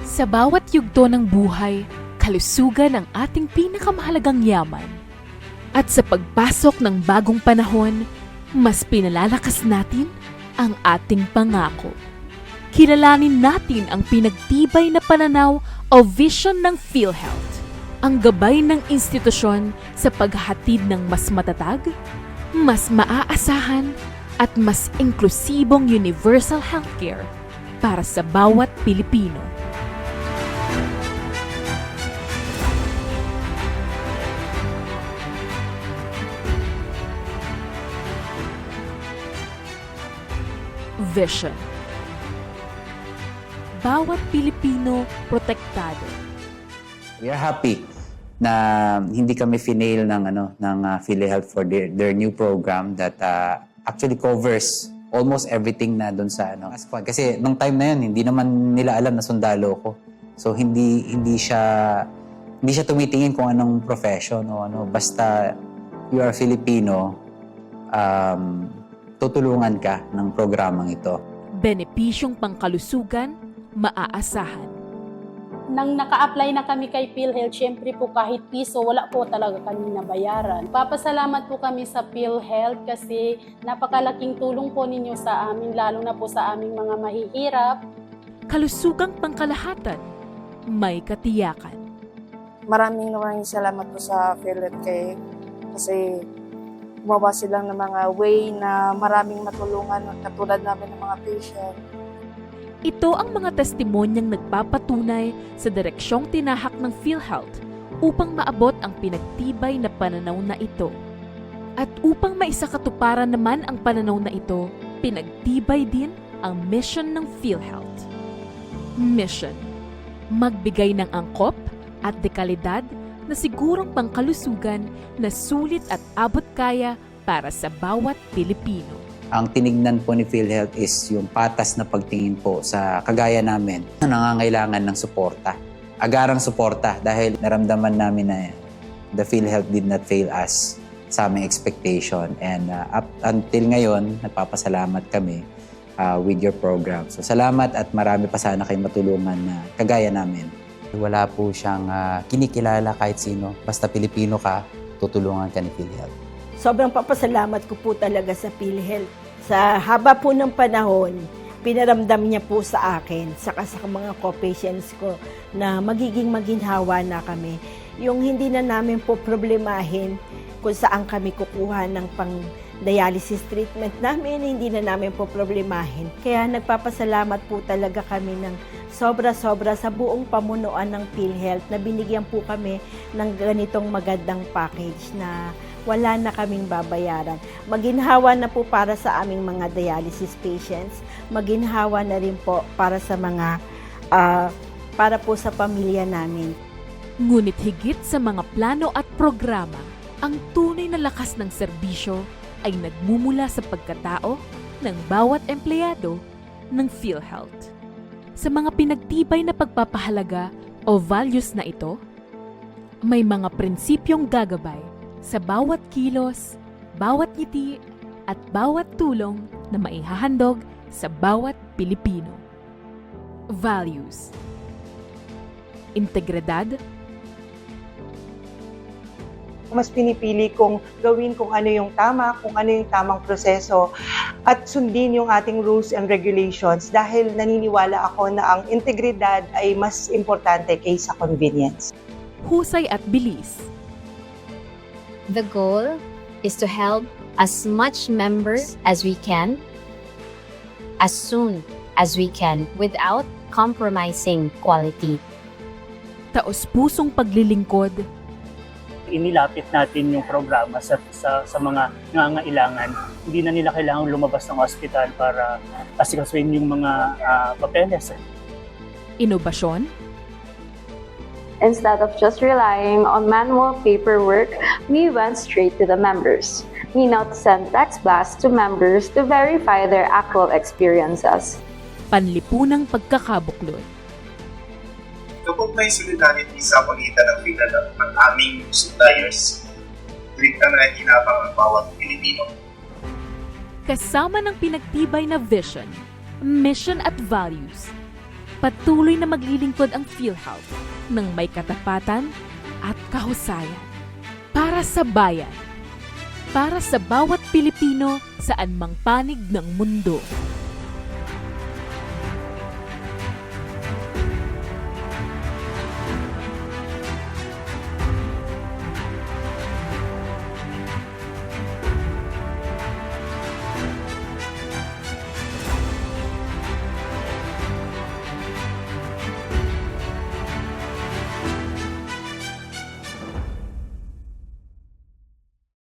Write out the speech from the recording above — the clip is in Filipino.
Sa bawat yugto ng buhay, kalusugan ang ating pinakamahalagang yaman. At sa pagpasok ng bagong panahon, mas pinalalakas natin ang ating pangako. Kilalanin natin ang pinagtibay na pananaw o vision ng PhilHealth. Ang gabay ng institusyon sa paghahatid ng mas matatag, mas maaasahan, at mas inklusibong universal healthcare para sa bawat Pilipino. Vision. Bawat Pilipino protektado. We are happy na hindi kami finail ng PhilHealth for their new program that actually covers almost everything na doon sa Kasi nung time na yun, hindi naman nila alam na sundalo ko. So hindi siya tumitingin kung anong profession o basta you are Filipino, tutulungan ka ng programang ito. Benepisyong pangkalusugan, maaasahan. Nang naka-apply na kami kay PhilHealth, syempre po kahit piso, wala po talaga kami nabayaran. Papasalamat po kami sa PhilHealth kasi napakalaking tulong po ninyo sa amin, lalo na po sa aming mga mahihirap. Kalusugang pangkalahatan, may katiyakan. Maraming salamat po sa PhilHealth kasi gumawa silang ng mga way na maraming matulungan katulad namin ng mga patient. Ito ang mga testimonyang nagpapatunay sa direksyong tinahak ng PhilHealth upang maabot ang pinagtibay na pananaw na ito. At upang maisakatuparan naman ang pananaw na ito, pinagtibay din ang mission ng PhilHealth. Mission: magbigay ng angkop at dekalidad na sigurong pangkalusugan na sulit at abot kaya para sa bawat Pilipino. Ang tinignan po ni PhilHealth is yung patas na pagtingin po sa kagaya namin na nangangailangan ng suporta. Agarang suporta dahil naramdaman namin na the PhilHealth did not fail us sa aming expectation. And up until ngayon, nagpapasalamat kami with your program. So salamat at marami pa sana kayong matulungan na kagaya namin. Wala po siyang kinikilala kahit sino. Basta Pilipino ka, tutulungan ka ni PhilHealth. Sobrang papasalamat ko po talaga sa PhilHealth. Sa haba po ng panahon, pinaramdam niya po sa akin, saka sa mga co-patients ko, na magiging maginhawa na kami. Yung hindi na namin po problemahin kung saan kami kukuha ng pang-dialysis treatment namin, hindi na namin po problemahin. Kaya nagpapasalamat po talaga kami ng sobra-sobra sa buong pamunuan ng PhilHealth na binigyan po kami ng ganitong magandang package na wala na kaming babayaran. Maginhawa na po para sa aming mga dialysis patients, maginhawa na rin po para sa mga, para po sa pamilya namin. Ngunit higit sa mga plano at programa, ang tunay na lakas ng serbisyo ay nagmumula sa pagkatao ng bawat empleyado ng PhilHealth. Sa mga pinagtibay na pagpapahalaga o values na ito, may mga prinsipyong gagabay sa bawat kilos, bawat ngiti, at bawat tulong na maihahandog sa bawat Pilipino. Values: integridad. Mas pinipili kong gawin kung ano yung tama, kung ano yung tamang proseso, at sundin yung ating rules and regulations dahil naniniwala ako na ang integridad ay mas importante kaysa convenience. Husay at bilis. The goal is to help as much members as we can, as soon as we can, without compromising quality. Taos-pusong paglilingkod. Inilapit natin yung programa sa mga nangangailangan. Hindi na nila kailangang lumabas ng ospital para asikasuhin yung mga papeles. Inobasyon. Instead of just relying on manual paperwork, we went straight to the members. We now send text blasts to members to verify their actual experiences. Panlipunang pagkakabuklod. Kapag may solidarity sa pagitan ng PhilHealth at aming suppliers, direkta na hinabang ang bawat Pilipino. Kasama ng pinagtibay na vision, mission at values, patuloy na maglilingkod ang PhilHealth ng may katapatan at kahusayan para sa bayan, para sa bawat Pilipino saan mang panig ng mundo.